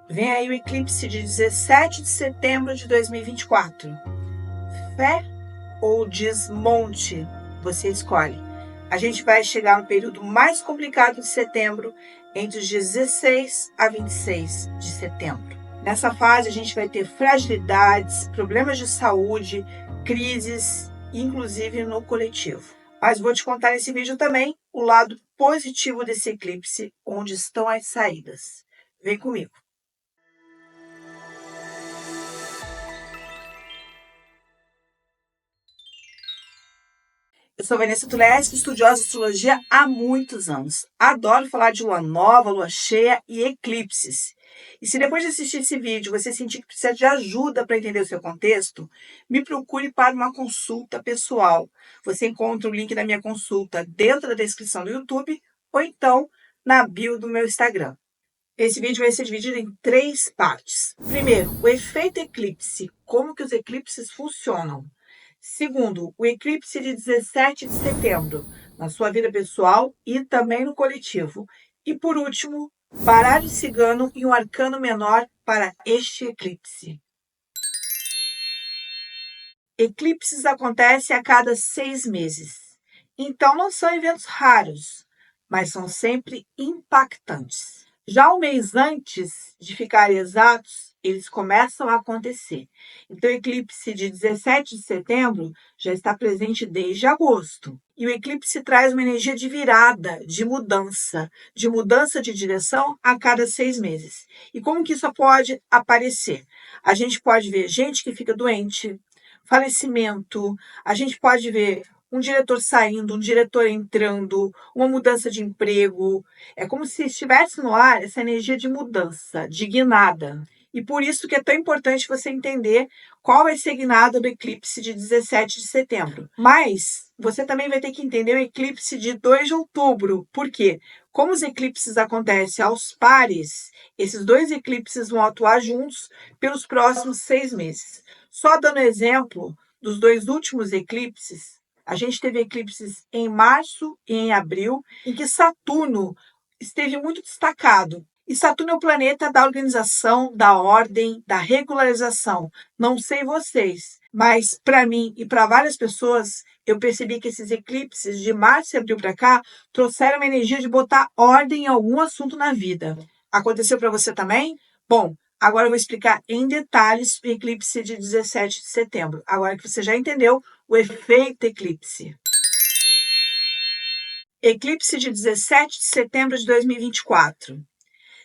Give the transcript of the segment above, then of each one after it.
Vem aí o eclipse de 17 de setembro de 2024. Fé ou desmonte? Você escolhe. A gente vai chegar no período mais complicado de setembro, entre os dias 16 a 26 de setembro. Nessa fase, a gente vai ter fragilidades, problemas de saúde, crises, inclusive no coletivo. Mas vou te contar nesse vídeo também o lado positivo desse eclipse, onde estão as saídas. Vem comigo. Eu sou Vanessa Tuleschi, estudiosa de astrologia há muitos anos. Adoro falar de lua nova, lua cheia e eclipses. E se depois de assistir esse vídeo você sentir que precisa de ajuda para entender o seu contexto, me procure para uma consulta pessoal. Você encontra o link da minha consulta dentro da descrição do YouTube ou então na bio do meu Instagram. Esse vídeo vai ser dividido em 3 partes. Primeiro, o efeito eclipse, como que os eclipses funcionam. Segundo, o eclipse de 17 de setembro, na sua vida pessoal e também no coletivo. E por último, baralho cigano e um arcano menor para este eclipse. Eclipses acontecem a cada 6 meses. Então não são eventos raros, mas são sempre impactantes. Já um mês antes de ficarem exatos, eles começam a acontecer. Então, o eclipse de 17 de setembro já está presente desde agosto. E o eclipse traz uma energia de virada, de mudança de direção a cada 6 meses. E como que isso pode aparecer? A gente pode ver gente que fica doente, falecimento, a gente pode ver um diretor saindo, um diretor entrando, uma mudança de emprego. É como se estivesse no ar essa energia de mudança, de guinada. E por isso que é tão importante você entender qual vai ser a guinada do eclipse de 17 de setembro. Mas você também vai ter que entender o eclipse de 2 de outubro. Por quê? Como os eclipses acontecem aos pares, esses 2 eclipses vão atuar juntos pelos próximos 6 meses. Só dando exemplo dos 2 últimos eclipses, a gente teve eclipses em março e em abril, em que Saturno esteve muito destacado. E Saturno é o planeta da organização, da ordem, da regularização. Não sei vocês, mas para mim e para várias pessoas, eu percebi que esses eclipses de março e abril para cá trouxeram uma energia de botar ordem em algum assunto na vida. Aconteceu para você também? Bom, agora eu vou explicar em detalhes o eclipse de 17 de setembro. Agora que você já entendeu o efeito eclipse. Eclipse de 17 de setembro de 2024.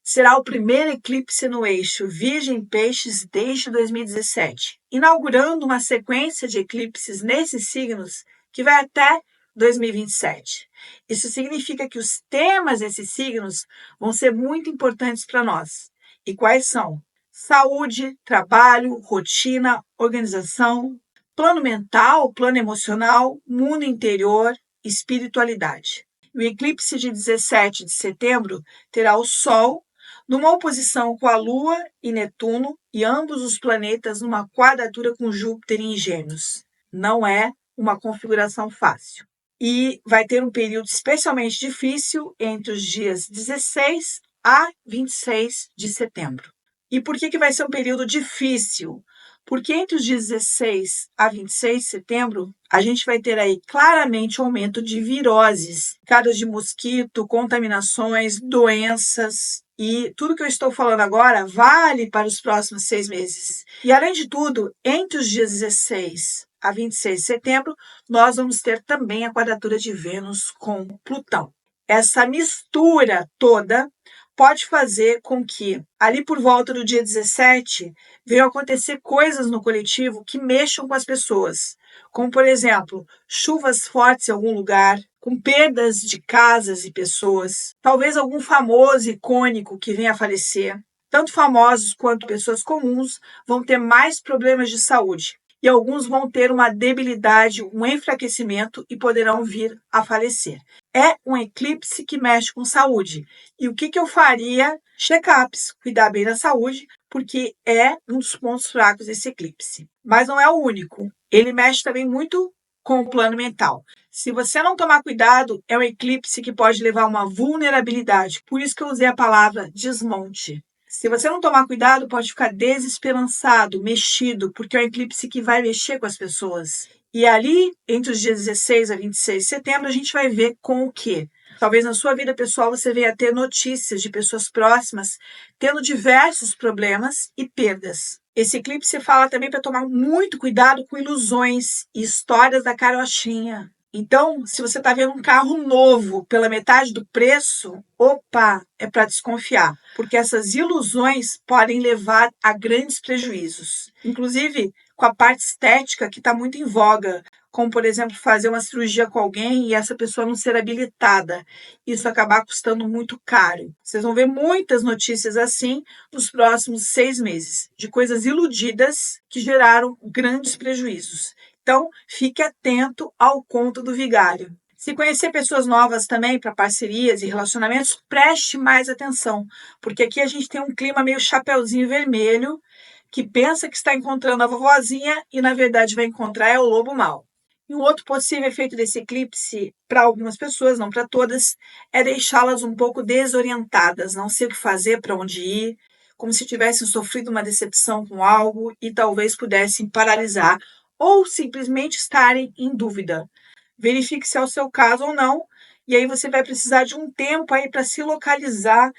Será o primeiro eclipse no eixo Virgem-Peixes desde 2017, inaugurando uma sequência de eclipses nesses signos que vai até 2027. Isso significa que os temas desses signos vão ser muito importantes para nós. E quais são? Saúde, trabalho, rotina, organização, plano mental, plano emocional, mundo interior, espiritualidade. O eclipse de 17 de setembro terá o Sol numa oposição com a Lua e Netuno e ambos os planetas numa quadratura com Júpiter em Gêmeos. Não é uma configuração fácil. E vai ter um período especialmente difícil entre os dias 16 a 26 de setembro. E por que vai ser um período difícil? Porque entre os dias 16 a 26 de setembro, a gente vai ter aí claramente um aumento de viroses, casos de mosquito, contaminações, doenças. E tudo que eu estou falando agora vale para os próximos 6 meses. E além de tudo, entre os dias 16 a 26 de setembro, nós vamos ter também a quadratura de Vênus com Plutão. Essa mistura toda pode fazer com que, ali por volta do dia 17, venham acontecer coisas no coletivo que mexam com as pessoas, como, por exemplo, chuvas fortes em algum lugar, com perdas de casas e pessoas, talvez algum famoso icônico que venha a falecer. Tanto famosos quanto pessoas comuns vão ter mais problemas de saúde. E alguns vão ter uma debilidade, um enfraquecimento e poderão vir a falecer. É um eclipse que mexe com saúde. E o que eu faria? Check-ups, cuidar bem da saúde, porque é um dos pontos fracos desse eclipse. Mas não é o único. Ele mexe também muito com o plano mental. Se você não tomar cuidado, é um eclipse que pode levar a uma vulnerabilidade. Por isso que eu usei a palavra desmonte. Se você não tomar cuidado, pode ficar desesperançado, mexido, porque é um eclipse que vai mexer com as pessoas. E ali, entre os dias 16 a 26 de setembro, a gente vai ver com o quê? Talvez na sua vida pessoal você venha a ter notícias de pessoas próximas tendo diversos problemas e perdas. Esse eclipse fala também para tomar muito cuidado com ilusões e histórias da carochinha. Então, se você está vendo um carro novo pela metade do preço, opa, é para desconfiar, porque essas ilusões podem levar a grandes prejuízos. Inclusive, com a parte estética que está muito em voga, como, por exemplo, fazer uma cirurgia com alguém e essa pessoa não ser habilitada. Isso acabar custando muito caro. Vocês vão ver muitas notícias assim nos próximos 6 meses, de coisas iludidas que geraram grandes prejuízos. Então, fique atento ao conto do vigário. Se conhecer pessoas novas também para parcerias e relacionamentos, preste mais atenção, porque aqui a gente tem um clima meio chapeuzinho vermelho, que pensa que está encontrando a vovozinha e na verdade vai encontrar é o lobo mau. E um outro possível efeito desse eclipse, para algumas pessoas, não para todas, é deixá-las um pouco desorientadas, não sei o que fazer, para onde ir, como se tivessem sofrido uma decepção com algo e talvez pudessem paralisar ou simplesmente estarem em dúvida. Verifique se é o seu caso ou não, e aí você vai precisar de um tempo aí para se localizar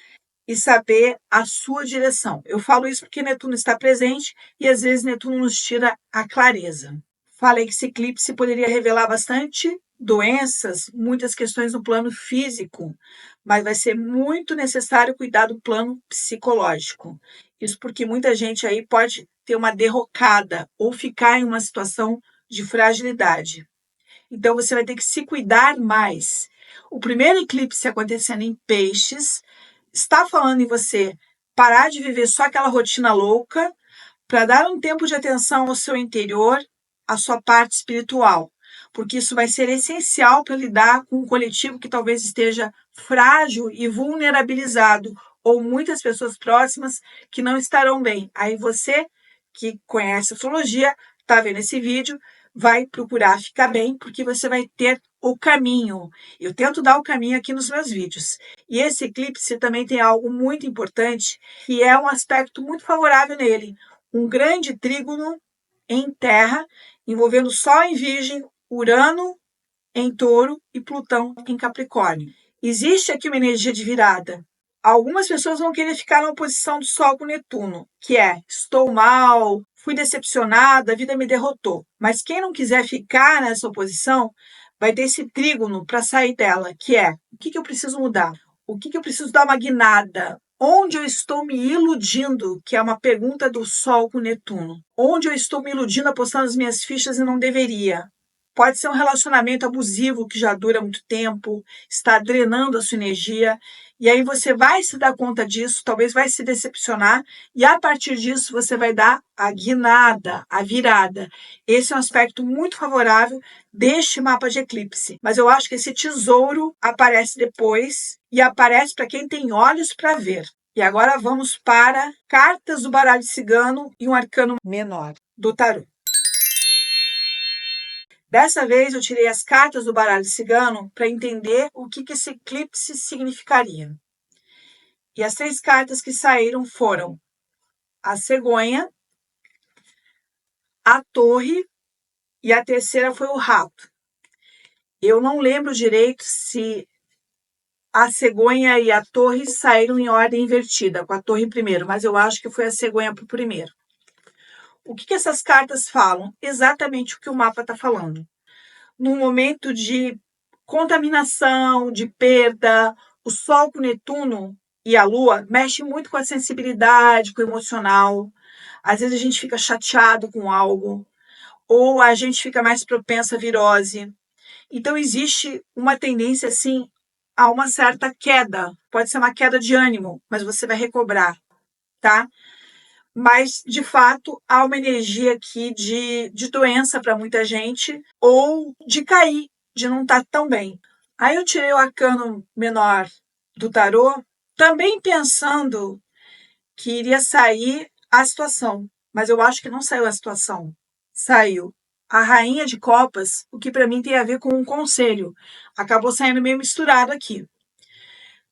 e saber a sua direção. Eu falo isso porque Netuno está presente e às vezes Netuno nos tira a clareza. Falei que esse eclipse poderia revelar bastante doenças, muitas questões no plano físico, mas vai ser muito necessário cuidar do plano psicológico. Isso porque muita gente aí pode ter uma derrocada ou ficar em uma situação de fragilidade. Então você vai ter que se cuidar mais. O primeiro eclipse acontecendo em Peixes está falando em você parar de viver só aquela rotina louca para dar um tempo de atenção ao seu interior, à sua parte espiritual, porque isso vai ser essencial para lidar com um coletivo que talvez esteja frágil e vulnerabilizado, ou muitas pessoas próximas que não estarão bem. Aí você, que conhece astrologia, está vendo esse vídeo, vai procurar ficar bem, porque você vai ter o caminho. Eu tento dar o caminho aqui nos meus vídeos. E esse eclipse também tem algo muito importante, que é um aspecto muito favorável nele. Um grande trígono em terra, envolvendo Sol em Virgem, Urano em Touro e Plutão em Capricórnio. Existe aqui uma energia de virada. Algumas pessoas vão querer ficar na oposição do Sol com Netuno, que é: estou mal, fui decepcionada, a vida me derrotou. Mas quem não quiser ficar nessa oposição, vai ter esse trígono para sair dela, que é: o que eu preciso mudar? O que eu preciso dar uma guinada? Onde eu estou me iludindo? Que é uma pergunta do Sol com Netuno. Onde eu estou me iludindo apostando as minhas fichas e não deveria? Pode ser um relacionamento abusivo que já dura muito tempo, está drenando a sua energia, e aí você vai se dar conta disso, talvez vai se decepcionar, e a partir disso você vai dar a guinada, a virada. Esse é um aspecto muito favorável deste mapa de eclipse. Mas eu acho que esse tesouro aparece depois e aparece para quem tem olhos para ver. E agora vamos para cartas do baralho cigano e um arcano menor do tarô. Dessa vez eu tirei as cartas do baralho cigano para entender o que esse eclipse significaria. E as 3 cartas que saíram foram a cegonha, a torre e a terceira foi o rato. Eu não lembro direito se a cegonha e a torre saíram em ordem invertida, com a torre primeiro, mas eu acho que foi a cegonha para o primeiro. O que essas cartas falam? Exatamente o que o mapa está falando. Num momento de contaminação, de perda, o Sol com Netuno e a Lua mexe muito com a sensibilidade, com o emocional. Às vezes a gente fica chateado com algo, ou a gente fica mais propensa à virose. Então existe uma tendência, assim, a uma certa queda. Pode ser uma queda de ânimo, mas você vai recobrar, tá? Mas, de fato, há uma energia aqui de doença para muita gente, ou de cair, de não estar tão bem. Aí eu tirei o arcano menor do tarô, também pensando que iria sair a situação, mas eu acho que não saiu a situação. Saiu a rainha de copas, o que para mim tem a ver com um conselho. Acabou saindo meio misturado aqui.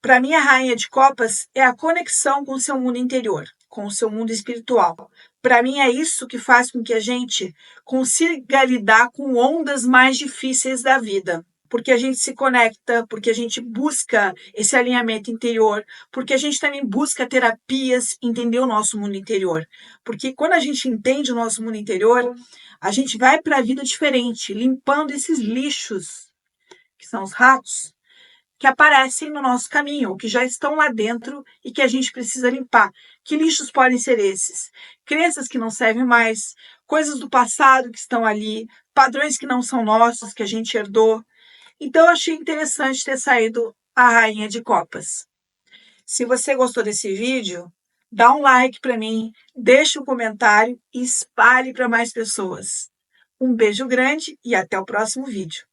Para mim, a Rainha de Copas é a conexão com o seu mundo interior, com o seu mundo espiritual. Para mim, é isso que faz com que a gente consiga lidar com ondas mais difíceis da vida. Porque a gente se conecta, porque a gente busca esse alinhamento interior, porque a gente também busca terapias, entender o nosso mundo interior. Porque quando a gente entende o nosso mundo interior, a gente vai para a vida diferente, limpando esses lixos, que são os ratos, que aparecem no nosso caminho, ou que já estão lá dentro e que a gente precisa limpar. Que lixos podem ser esses? Crenças que não servem mais, coisas do passado que estão ali, padrões que não são nossos, que a gente herdou. Então, eu achei interessante ter saído a Rainha de Copas. Se você gostou desse vídeo, dá um like para mim, deixa um comentário e espalhe para mais pessoas. Um beijo grande e até o próximo vídeo.